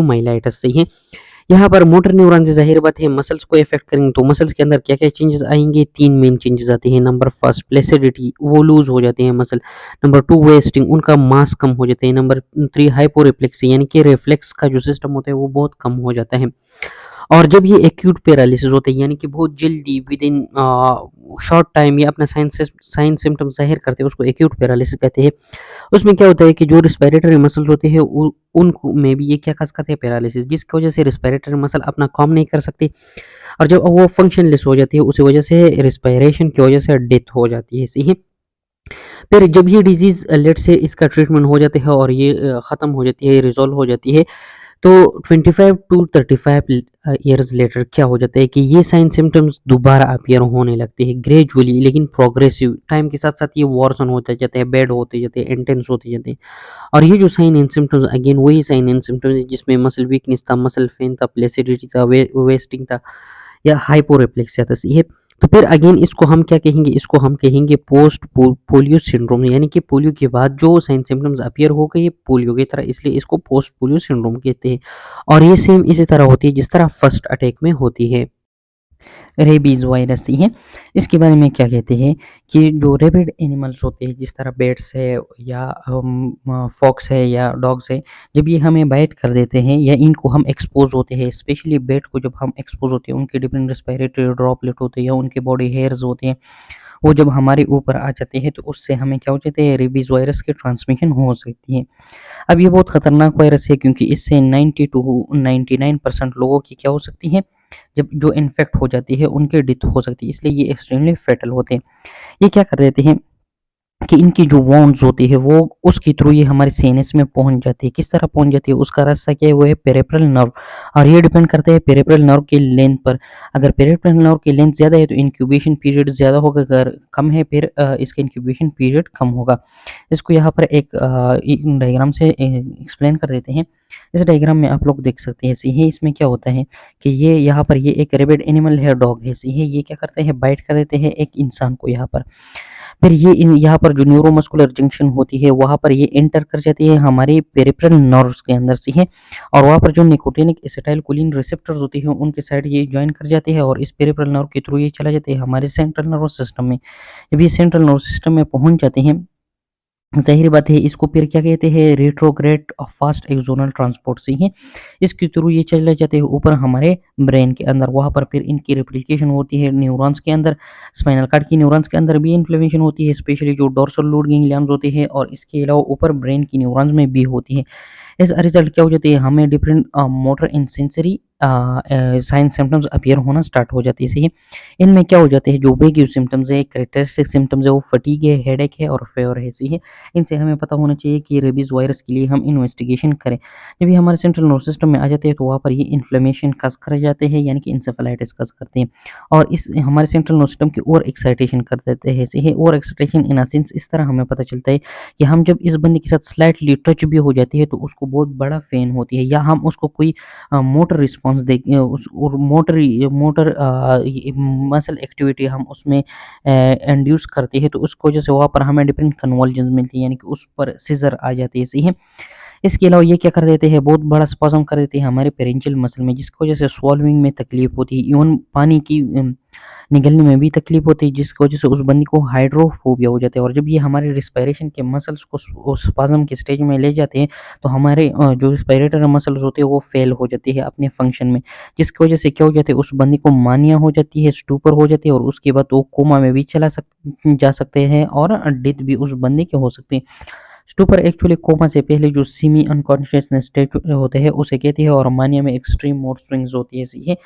Myelitis से है। यहाँ पर मोटर न्यूरॉन से ज़ाहिर बात है मसल्स को इफ़ेक्ट करेंगे, तो मसल्स के अंदर क्या-क्या चेंजेज़ आएँगे? 3 मेन चेंजेज़ आते हैं। नंबर फर्स्ट प्लेसिडिटी, वो लूज़ हो जाते हैं मसल। नंबर 2 वेस्टिंग, उनका मास कम हो जाता है। नंबर 3 हाइपोरिफ्लेक्सी, यानी कि रिफ्लेक्स का जो सिस्टम होता है वो बहुत कम हो जाता है। और जब ये एक्यूट पैरालिसिस होता है, यानी कि बहुत जल्दी विदिन शॉर्ट टाइम ये अपना साइन सिम्पटम्स ज़ाहिर करते हैं, उसको एक्यूट पैरालिसिस कहते हैं। उसमें क्या होता है कि जो रिस्पिरेटरी मसल्स होते हैं उनको में भी ये क्या खस खाते हैं पैरालिसिस, जिसकी वजह से रिस्पिरेटरी मसल अपना काम नहीं कर सकती, और जब वो फंक्शनलेस हो जाती है उसी वजह से रिस्पिरेशन की वजह से डेथ हो जाती है ऐसे ही। फिर जब ये डिजीज़ लेट से इसका ट्रीटमेंट हो जाता है और ये ख़त्म हो जाती है, रिज़ॉल्व हो जाती है, तो 25 टू 35 ईयर्स लेटर क्या हो जाता है कि ये साइन सिम्पटम्स दोबारा अपीयर होने लगते हैं ग्रेजुअली, लेकिन प्रोग्रेसिव। टाइम के साथ-साथ ये वर्सन होते जाते हैं, बैड होते जाते हैं, इंटेंस होते जाते हैं। और ये जो साइन एंड सिम्पटम्स अगेन वही साइन एंड सिम्पटम्स है जिसमें मसल वीकनेस था, मसल पेन था, फ्लेसिडिटी था, वेस्टिंग था या हाइपोरेफ्लेक्सिया था। ये तो फिर अगेन इसको हम क्या कहेंगे? इसको हम कहेंगे पोस्ट पोलियो सिंड्रोम, यानी कि पोलियो के बाद जो साइन सिम्पटम्स अपीयर हो गए पोलियो की तरह, इसलिए इसको पोस्ट पोलियो सिंड्रोम कहते हैं। और ये सेम इसी तरह होती है जिस तरह फर्स्ट अटैक में होती है। रेबीज़ वायरस ही है। इसके बारे में क्या कहते हैं कि जो रेबिड एनिमल्स होते हैं, जिस तरह बैट्स है या फॉक्स है या डॉग्स है, जब ये हमें बाइट कर देते हैं या इनको हम एक्सपोज होते हैं, स्पेशली बैट को जब हम एक्सपोज होते हैं, उनके डिफरेंट रेस्पिरेटरी ड्रॉपलेट होते हैं या उनके बॉडी हेयर्स होते हैं, वो जब हमारे ऊपर आ जाते हैं तो उससे हमें क्या हो जाता है, रेबीज़ वायरस की ट्रांसमिशन हो सकती है। अब ये बहुत खतरनाक वायरस है क्योंकि इससे 90 टू 99% लोगों की क्या हो सकती है, जब जो इन्फेक्ट हो जाती है उनकी डेथ हो सकती है, इसलिए ये एक्सट्रीमली फेटल होते हैं। ये क्या कर देते हैं कि इनकी जो वॉन्ड्स होती है वो उसके थ्रू ये हमारे सीनस में पहुंच जाती है। किस तरह पहुंच जाती है, उसका रास्ता क्या है, वो है पेरिफेरल नर्व, और ये डिपेंड करता है पेरिफेरल नर्व की लेंथ पर। अगर पेरिफेरल नर्व की लेंथ ज़्यादा है तो इंक्यूबेशन पीरियड ज़्यादा होगा, अगर कम है फिर इसका इंक्यूबेशन पीरियड कम होगा। इसको यहाँ पर एक डायग्राम से एक्सप्लेन कर देते हैं। इस डायग्राम में आप लोग देख सकते हैं ऐसे ही, इसमें क्या होता है कि ये यहाँ पर ये एक रेबिड एनिमल है, डॉग है, ऐसे ही ये क्या करते हैं, बाइट कर देते हैं एक इंसान को यहाँ पर। फिर ये यहाँ पर जो न्यूरोमस्कुलर जंक्शन होती है वहाँ पर ये एंटर कर जाती है हमारे पेरिफेरल नर्व्स के अंदर से है, और वहाँ पर जो निकोटिनिक एसिटाइलकोलिन रिसेप्टर्स होती है उनके साइड ये ज्वाइन कर जाती है और इस पेरिफेरल नर्व के थ्रू ये चला जाता है हमारे सेंट्रल नर्वस सिस्टम में। जब ये सेंट्रल नर्वस सिस्टम में पहुंच जाते हैं, ज़ाहिर बात है इसको फिर क्या कहते हैं, रेट्रोग्रेड फास्ट एक्सोनल ट्रांसपोर्ट से ही इसके थ्रू ये चले जाते हैं ऊपर हमारे ब्रेन के अंदर। वहाँ पर फिर इनकी रेप्लिकेशन होती है न्यूरॉन्स के अंदर, स्पाइनल कार्ड की न्यूरॉन्स के अंदर भी इन्फ्लेमेशन होती है, स्पेशली जो डोर्सल रूट गैंग्लियंस होते हैं, और इसके अलावा ऊपर ब्रेन की न्यूरॉन्स में भी होती है। एज अ रिजल्ट क्या हो जाती है, हमें different motor and sensory sign symptoms appear होना स्टार्ट हो जाती है। सही है, इनमें क्या हो जाते हैं, जो वेग सिम्टम्स है, कैरेक्टरिस्टिक सिम्टम्स है, वो फटीग है, हेडेक है और फेवर है। सही है, इनसे हमें पता होना चाहिए कि रेबीज़ वायरस के लिए हम इन्वेस्टिगेशन करें। जब ये हमारे सेंट्रल नर्वस सिस्टम में आ जाते हैं तो वहाँ पर ये इन्फ्लेमेशन कस कर जाते हैं, यानी कि इंसेफेलाइटिस कस करते हैं, और इस हमारे सेंट्रल नर्वस सिस्टम की और एक्साइटेशन कर देते हैं। सही है, और एक्साइटेशन इन अ सेंस इस तरह हमें पता चलता है कि हम जब इस बंदे के साथ स्लाइटली टच भी हो जाती है तो उसको बहुत बड़ा पेन होती है, या हम उसको कोई मोटर रिस्पॉन्स दे उस और मोटर मसल एक्टिविटी हम उसमें इंड्यूस करती है, तो उसकी वजह से वहाँ पर हमें डिफरेंट कन्वल्जन्स मिलती है, यानी कि उस पर सीजर आ जाती है। सही है, इसके अलावा ये क्या कर देते हैं, बहुत बड़ा स्पाज़म कर देते हैं हमारे पेरेंशियल मसल में, जिसकी वजह से स्वॉल्विंग में तकलीफ होती है, इवन पानी की निगलने में भी तकलीफ होती है, जिसकी वजह से उस बंदे को हाइड्रोफोबिया हो जाता है। और जब ये हमारे रिस्पायरेशन के मसल्स को स्पाज़म के स्टेज में ले जाते हैं तो हमारे जो रिस्पायरेटरी मसल्स होते हैं वो फेल हो जाती है अपने फंक्शन में, जिसकी वजह से क्या हो जाता है, उस बंदे को मानिया हो जाती है, स्टूपर हो जाती है, और उसके बाद वो कोमा में भी जा सकते हैं और डेथ भी उस बंदे के हो सकते हैं। स्टूपर एक्चुअली कोमा से पहले जो सेमी अनकॉन्शियसनेस स्टेट होते हैं उसे कहती है, और मानिया में एक्सट्रीम मूड स्विंग्स होती है। ये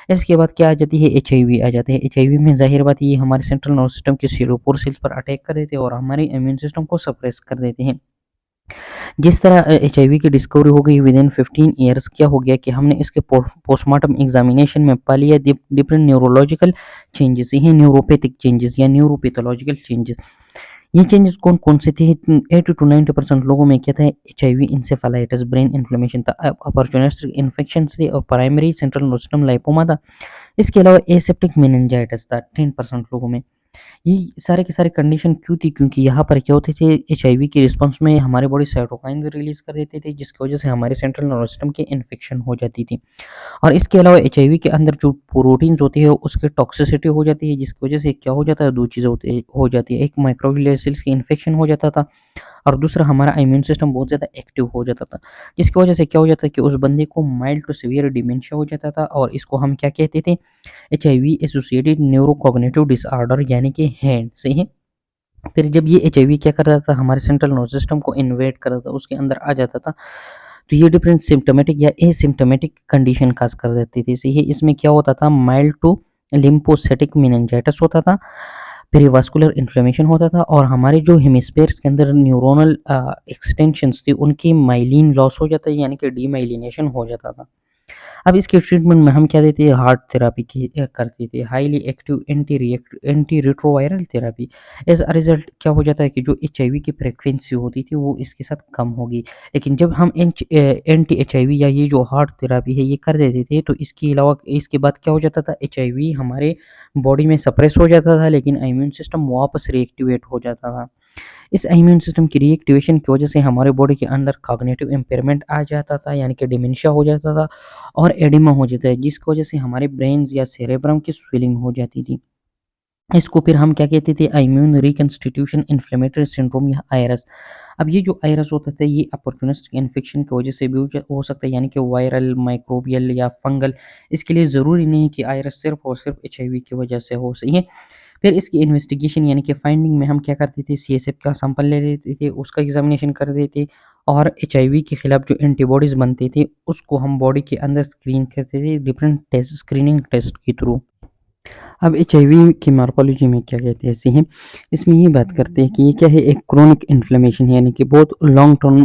इसके बाद क्या आ जाती है, एचआईवी आ जाते हैं। एचआईवी में ज़ाहिर बात ये हमारे सेंट्रल नर्वस सिस्टम के सीरोपोर सेल्स पर अटैक कर देते हैं और हमारे इम्यून सिस्टम को सप्रेस कर देते हैं। जिस तरह एचआईवी की डिस्कवरी हो गई विदिन 15 ईयर्स, क्या हो गया कि हमने इसके पोस्टमार्टम एग्जामिनेशन में पा लिया डिफरेंट न्यूरोलॉजिकल चेंजेस, ये न्यूरोपैथिक चेंजेस या न्यूरोपैथोलॉजिकल चेंजेस। ये चेंजेस कौन कौन से थे, 80 टू 90% लोगों में क्या था, एचआईवी, इंसेफेलाइटिस, ब्रेन इन्फ्लेमेशन था, अपॉर्चुनिस्टिक इन्फेक्शन थे, और primary central nervous system lipoma था। इसके अलावा एसेप्टिक मेनिंजाइटिस था 10% लोगों में। ये सारे के सारे कंडीशन क्यों थी? क्योंकि यहाँ पर क्या होते थे, एचआईवी के रिस्पॉन्स में हमारे बॉडी साइटोकाइन रिलीज़ कर देते थे, जिसकी वजह से हमारे सेंट्रल नर्वस सिस्टम की इन्फेक्शन हो जाती थी। और इसके अलावा एचआईवी के अंदर जो प्रोटीन्स होती है उसकी टॉक्सिसिटी हो जाती है, जिसकी वजह से क्या हो जाता है, 2 चीज़ें हो जाती है। एक माइक्रोग्लियल सेल्स की इन्फेक्शन हो जाता था और दूसरा हमारा इम्यून सिस्टम बहुत ज़्यादा एक्टिव हो जाता था, जिसकी वजह से क्या हो जाता है कि उस बंदे को माइल्ड टू सीवियर डिमेंशिया हो जाता था और इसको हम क्या कहते थे, एचआईवी एसोसिएटेड न्यूरोकॉग्निटिव डिसऑर्डर यानी कि हैंड, सही है। फिर जब ये एचआईवी क्या कर रहा था, हमारे सेंट्रल नर्वस सिस्टम को इन्वेड कर रहा था, उसके अंदर आ जाता था, तो ये डिफरेंट सिम्प्टोमेटिक या एसिम्प्टोमेटिक कंडीशन खास कर देती थी। सही है, इसमें क्या होता था, माइल्ड टू लिम्फोसिटिक मेनिंजाइटिस होता था, पेरिवास्कुलर इन्फ्लेमेशन होता था और हमारे जो हेमिस्फेयर्स के अंदर न्यूरोनल एक्सटेंशंस थी उनकी माइलिन लॉस हो जाता है, यानी कि डीमाइलिनेशन हो जाता था। अब इसके ट्रीटमेंट में हम क्या देते हैं, हार्ट थेरापी की करते थे, highly active anti retroviral therapy. As a result क्या हो जाता है कि जो एचआईवी की फ्रिक्वेंसी होती थी वो इसके साथ कम होगी। लेकिन जब हम एंटी एचआईवी या ये जो हार्ट थेरापी है ये कर देते थे, तो इसके अलावा इसके बाद क्या हो जाता था, एचआईवी हमारे बॉडी में सप्रेस हो जाता था, लेकिन इम्यून सिस्टम वापस रिएक्टिवेट हो जाता था। इस इम्यून सिस्टम की रीएक्टिवेशन की वजह से हमारे बॉडी के अंदर कॉग्निटिव इम्पेयरमेंट आ जाता था, यानी कि डिमेंशिया हो जाता था और एडिमा हो जाता है, जिसकी वजह से हमारे ब्रेन्स या सेरेब्रम की स्वेलिंग हो जाती थी। इसको फिर हम क्या कहते थे, इम्यून रिकंस्टिट्यूशन इन्फ्लेमेटरी सिंड्रोम या आईआरएस। अब ये जो आईआरएस होता था ये अपॉर्चुनिस्टिक इन्फेक्शन की वजह से भी हो सकता है, यानी कि वायरल, माइक्रोबियल या फंगल। इसके लिए ज़रूरी नहीं कि आईआरएस सिर्फ और सिर्फ एचआईवी की वजह से हो, सही है। फिर इसकी इन्वेस्टिगेशन यानी कि फाइंडिंग में हम क्या करते थे, सीएसएफ का सैंपल ले लेते थे, उसका एग्जामिनेशन कर देते और एचआईवी के खिलाफ जो एंटीबॉडीज़ बनते थे उसको हम बॉडी के अंदर स्क्रीन करते थे डिफरेंट टेस्ट, स्क्रीनिंग टेस्ट के थ्रू। अब एचआईवी की मार्कोलॉजी में क्या कहते हैं, ऐसे हैं, इसमें ये बात करते हैं कि ये क्या है, एक क्रोनिक इन्फ्लेमेशन है, यानी कि बहुत लॉन्ग टर्म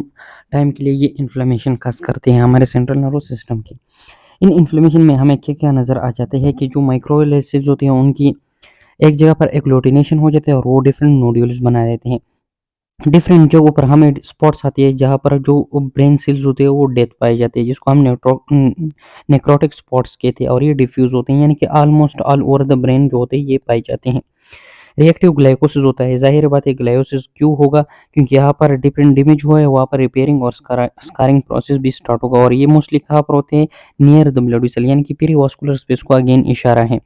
टाइम के लिए ये इन्फ्लेमेशन खास करते हैं हमारे सेंट्रल नर्वस सिस्टम की। इन इन्फ्लेमेशन में हमें क्या क्या नज़र आ जाते हैं कि जो माइक्रोवेल सेल्स होते हैं उनकी एक जगह पर एग्लूटिनेशन हो जाते हैं और वो डिफरेंट नोड्यूल्स बना देते हैं। डिफरेंट जगहों पर हमें स्पॉट्स आती है जहाँ पर जो ब्रेन सेल्स होते हैं वो डेथ पाई जाती है, जिसको हम नेक्रोटिक स्पॉट्स कहते हैं और ये डिफ्यूज होते हैं, यानी कि almost all over the brain जो होते हैं ये पाए जाते हैं। रिएक्टिव ग्लाइकोसिस होता है, ज़ाहिर बात है ग्लाइकोसिस क्यों होगा, क्योंकि यहाँ पर डिफरेंट डैमेज हुआ है, वहाँ पर रिपेयरिंग और स्कारिंग प्रोसेस भी स्टार्ट होगा और ये मोस्टली कहाँ पर होते हैं, नियर द ब्लड वेसल, यानी कि पेरीवास्कुलर स्पेस को अगेन इशारा है।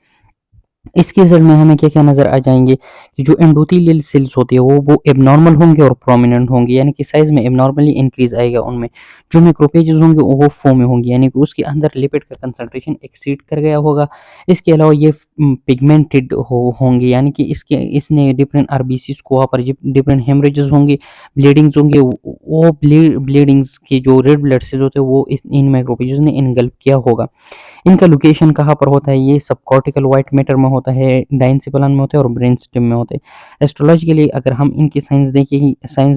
इसके रिजल्ट में हमें क्या-क्या नज़र आ जाएँगे कि जो एंडोथेलियल सेल्स होती है वो एब्नॉर्मल होंगे और प्रोमिनेंट होंगे, यानी कि साइज़ में एब्नॉर्मली इंक्रीज़ आएगा उनमें। जो मैक्रोफेजेज़ होंगे वो फोम में होंगे, यानी कि उसके अंदर लिपिड का कंसंट्रेशन एक्सीड कर गया होगा। इसके अलावा ये पिगमेंटेड होंगे, यानी कि इसने डिफरेंट आरबीसीज़ को वहाँ पर डिफरेंट हेमरेजेस होंगे, ब्लीडिंग्स होंगे, वो ब्लीडिंग्स के जो रेड ब्लड सेल्स होते हैं वो इन मैक्रोफेजेज़ ने इनगल्फ किया होगा। इनका लोकेशन कहाँ पर होता है, ये सबकॉर्टिकल व्हाइट मैटर में होता है, डाइनसेफलन में होता है और ब्रेन स्टेम में होते हैं। एस्ट्रोलॉजिकली अगर हम इनकी साइंस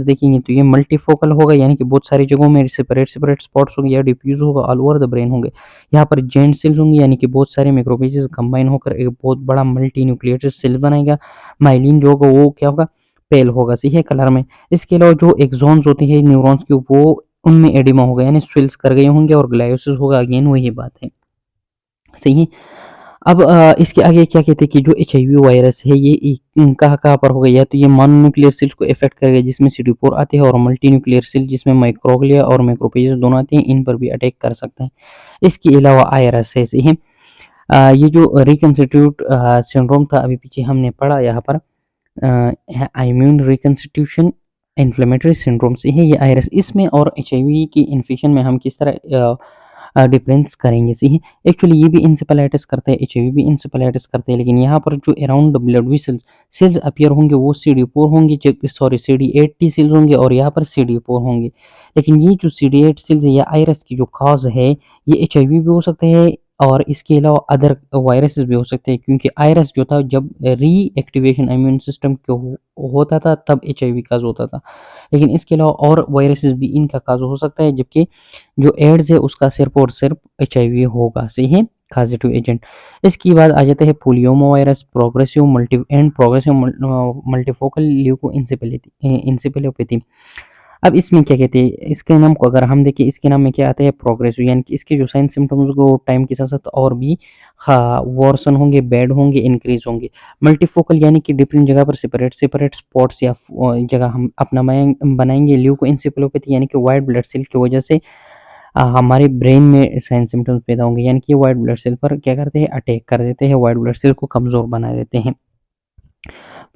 देखेंगे तो ये मल्टीफोकल होगा, यानी कि बहुत सारी जगहों में सेपरेट स्पॉट्स होंगे या डिफ्यूज होगा, ऑल ओवर द ब्रेन होंगे। यहाँ पर जेंट सेल्स होंगे, यानी कि बहुत सारे मैक्रोफेजेस कंबाइन होकर एक बहुत बड़ा मल्टी न्यूक्लिएटेड सेल बनाएगा। माइलिन जो होगा वो क्या होगा, पेल होगा, सही है, कलर में। इसके अलावा जो एक्सॉन्स होते हैं न्यूरॉन्स के, वो उनमें एडिमा होगा, यानी स्विल्स कर गए होंगे और ग्लायोसिस होगा, अगेन वही बात है, सही है। अब इसके आगे क्या कहते हैं कि जो एचआईवी वायरस है ये कहाँ-कहाँ पर होगा, या तो ये मोनोन्यूक्लियर सेल्स को इफेक्ट करेगा जिसमें CD4 आते हैं और मल्टीन्यूक्लियर सेल जिसमें माइक्रोग्लिया और मैक्रोफेजेस दोनों आते हैं, इन पर भी अटैक कर सकता है। इसके अलावा आईआरएस है, सही है। ये जो रिकंस्टिट्यूट सिंड्रोम था अभी पीछे हमने पढ़ा, यहाँ पर इम्यून रिकंस्टिट्यूशन इन्फ्लेमेटरी सिंड्रोम से है ये आईआरएस। इसमें और एचआईवी की इन्फेक्शन में हम किस तरह डिफरेंस करेंगे, सही है। एक्चुअली ये भी इंसेफेलाइटिस करते हैं, एचआईवी भी इंसेफेलाइटिस करते हैं, लेकिन यहाँ पर जो around the blood vessels cells appear होंगे वो CD4 होंगे, सॉरी CD8 टी सेल्स होंगे और यहाँ पर CD4 होंगे। लेकिन ये जो CD8 सेल्स है या आईआरएस की जो कॉज है, ये एचआईवी भी हो सकते हैं और इसके अलावा अदर वायरसेस भी हो सकते हैं, क्योंकि आईआरएस जो था जब रीएक्टिवेशन इम्यून सिस्टम को होता था तब एचआईवी काज होता था। लेकिन इसके अलावा और वायरसेस भी इनका काज हो सकता है, जबकि जो एड्स है उसका सिर्फ और सिर्फ एचआईवी होगा, सही है, कॉजेटिव एजेंट। इसके बाद आ जाते हैं polyoma virus, progressive multifocal leuko encephalopathy. अब इसमें क्या कहते हैं, इसके नाम को अगर हम देखें, इसके नाम में क्या आता है, प्रोग्रेसिव, यानी कि इसके जो साइन सिम्टम्स को टाइम के साथ साथ और भी हाँ वर्सन होंगे, बैड होंगे, इंक्रीज होंगे। मल्टीफोकल यानी कि डिफरेंट जगह पर सेपरेट सेपरेट स्पॉट्स या जगह हम अपना बनाएंगे। ल्यूकोइंसेफेलोपैथी यानी कि वाइट ब्लड सेल की वजह से हमारे ब्रेन में साइन सिम्टम्स पैदा होंगे, यानी कि वाइट ब्लड सेल पर क्या करते हैं, अटैक कर देते हैं, वाइट ब्लड सेल को कमज़ोर बना देते हैं।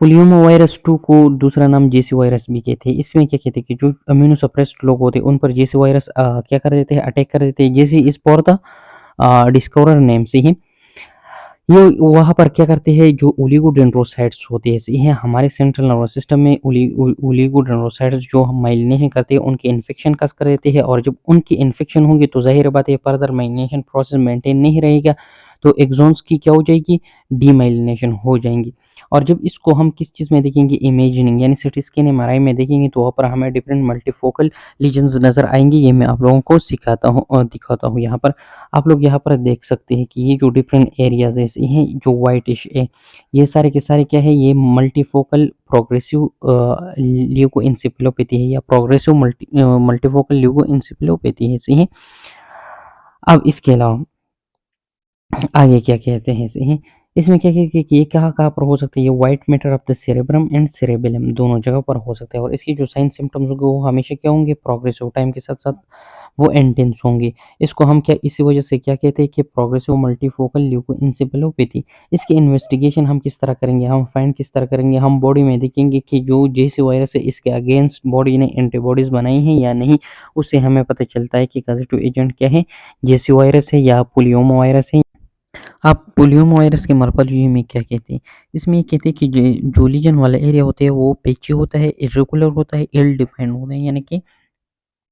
पोलियोमा वायरस 2 को दूसरा नाम जेसी वायरस भी कहते हैं। इसमें क्या कहते हैं कि जो इम्यूनो सप्रेस्ड लोग होते हैं उन पर जेसी वायरस क्या कर देते हैं, अटैक कर देते हैं। JC is for the discoverer name से ही ये वहाँ पर क्या करते हैं, जो ओलिगोडेंड्रोसाइट्स होते हैं, ये हमारे सेंट्रल नर्वस सिस्टम में ओलिगोडेंड्रोसाइट्स जो हम माइलिनेशन करते हैं उनके इन्फेक्शन कस कर देते हैं, और जब उनकी इन्फेक्शन होंगी तो ज़ाहिर बात है फर्दर माइलिनेशन प्रोसेस मेंटेन नहीं रहेगा, तो एक्सॉन्स की क्या हो जाएगी, डीमाइलिनेशन हो जाएंगी। और जब इसको हम किस चीज़ में देखेंगे, इमेजिंग यानी सिटी स्कैन एमआरआई में देखेंगे, तो वहाँ पर हमें डिफरेंट मल्टीफोकल लीजन्स नज़र आएंगे। ये मैं आप लोगों को सिखाता हूँ और दिखाता हूँ। यहाँ पर आप लोग यहाँ पर देख सकते हैं कि ये जो डिफरेंट एरियाज हैं जो वाइटिश है, ये सारे के सारे क्या है, ये मल्टीफोकल प्रोग्रेसिव ल्यूकोइंसेफेलोपैथी है या प्रोग्रेसिव मल्टीफोकल ल्यूकोइंसेफेलोपैथी है, सही है। अब इसके अलावा आगे क्या कहते हैं इसे, इसमें क्या कहते हैं कि ये कहाँ-कहाँ पर हो सकता है, ये white matter of the cerebrum and cerebellum दोनों जगह पर हो सकता है, और इसकी जो साइन सिम्पटम्स होंगे वो हमेशा क्या होंगे, प्रोग्रेसिव, टाइम के साथ-साथ वो इंटेंस होंगे। इसको हम क्या इसी वजह से क्या कहते हैं कि प्रोग्रेसिव मल्टीफोकल ल्यूकोइंसेफेलोपैथी। इसकी इन्वेस्टिगेशन हम किस तरह करेंगे, हम फाइंड किस तरह करेंगे, हम बॉडी में देखेंगे कि जो जेसी वायरस है इसके अगेंस्ट बॉडी ने एंटीबॉडीज़ बनाई हैं या नहीं, उससे हमें पता चलता है कि कॉजेटिव एजेंट क्या है, जेसी वायरस है या पोलियोमा वायरस है। आप पोलियोमा वायरस के मरपलजू में क्या कहते हैं? इसमें ये कहते हैं कि जो लीजन वाला एरिया होता है वो पैची होता है, इर्रेगुलर होता है, इल डिफाइंड होता है, यानी कि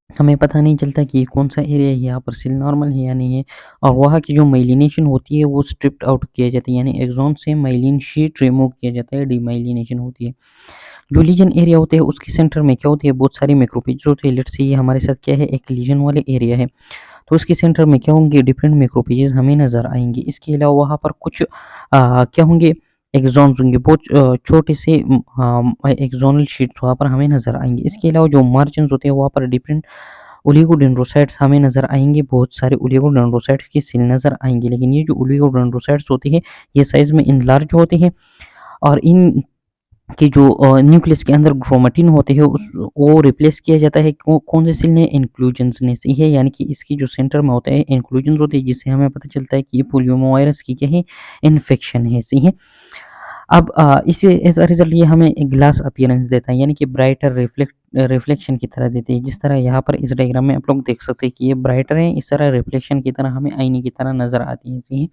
हमें पता नहीं चलता कि ये कौन-सा एरिया है, यहाँ पर सेल नॉर्मल है या नहीं है, और वहाँ की जो माइलिनेशन होती है वो स्ट्रिप्ड आउट किया जाता है, यानी एक्सॉन से माइलिन शीट रिमूव किया जाता है, डीमाइलिनेशन होती है। जो लीजन एरिया होते हैं उसके सेंटर में क्या होती है, बहुत सारे मैक्रोफेज होते हैं। लेट्स से ये हमारे साथ क्या है, एक लीजन वाले एरिया है, तो उसके सेंटर में क्या होंगे, डिफरेंट मैक्रोफेजेस हमें नज़र आएँगे। इसके अलावा वहाँ पर कुछ क्या होंगे, एक्सॉन्स होंगे, बहुत छोटे से एक्सोनल शीट्स वहाँ पर हमें नज़र आएँगे। इसके अलावा जो मार्जिन्स होते हैं वहाँ पर डिफरेंट ओलिगोडेंड्रोसाइट्स हमें नज़र आएँगे, बहुत सारे ओलिगोडेंड्रोसाइट्स की सेल नज़र आएँगे। लेकिन ये जो ओलिगोडेंड्रोसाइट्स होते हैं ये साइज़ में इनलार्ज होते हैं, और इन कि जो न्यूक्लियस के अंदर क्रोमैटिन होते हैं उस वो रिप्लेस किया जाता है कौन से सेल ने, इंक्लूजन्स ने, सही है। यानी कि इसकी जो सेंटर में होता है इंक्लूजन्स होते हैं, जिससे हमें पता चलता है कि ये पोलियोमा वायरस की क्या है, इन्फेक्शन है, सही है। अब इसे एज अ रिजल्ट ये हमें एक ग्लास अपीयरेंस देता है, यानी कि ब्राइटर रिफ्लेक्शन की तरह देते हैं। जिस तरह यहाँ पर इस डायग्राम में आप लोग देख सकते हैं कि ये ब्राइटर है, इस तरह रिफ्लेक्शन की तरह हमें आईने की तरह नज़र आती है, सही है।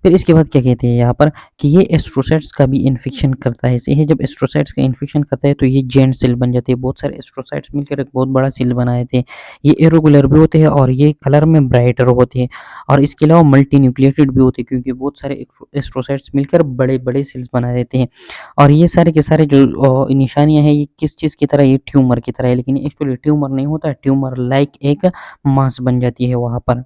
फिर इसके बाद क्या कहते हैं यहाँ पर कि ये एस्ट्रोसाइट्स का भी इन्फेक्शन करता है, सही है। जब एस्ट्रोसाइट्स का इन्फेक्शन करता है तो ये जेंट सेल बन जाते हैं, बहुत सारे एस्ट्रोसाइट्स मिलकर एक बहुत बड़ा सेल बना देते हैं। ये इरेगुलर भी होते हैं और ये कलर में ब्राइटर होते हैं, और इसके अलावा मल्टी न्यूक्लिएटेड भी होते हैं, क्योंकि बहुत सारे एस्ट्रोसाइट्स मिलकर बड़े बड़े सेल्स बना देते हैं। और ये सारे के सारे जो निशानियां हैं ये किस चीज़ की तरह, ये ट्यूमर की तरह है, लेकिन एक्चुअली ट्यूमर नहीं होता, ट्यूमर लाइक एक मास बन जाती है वहाँ पर।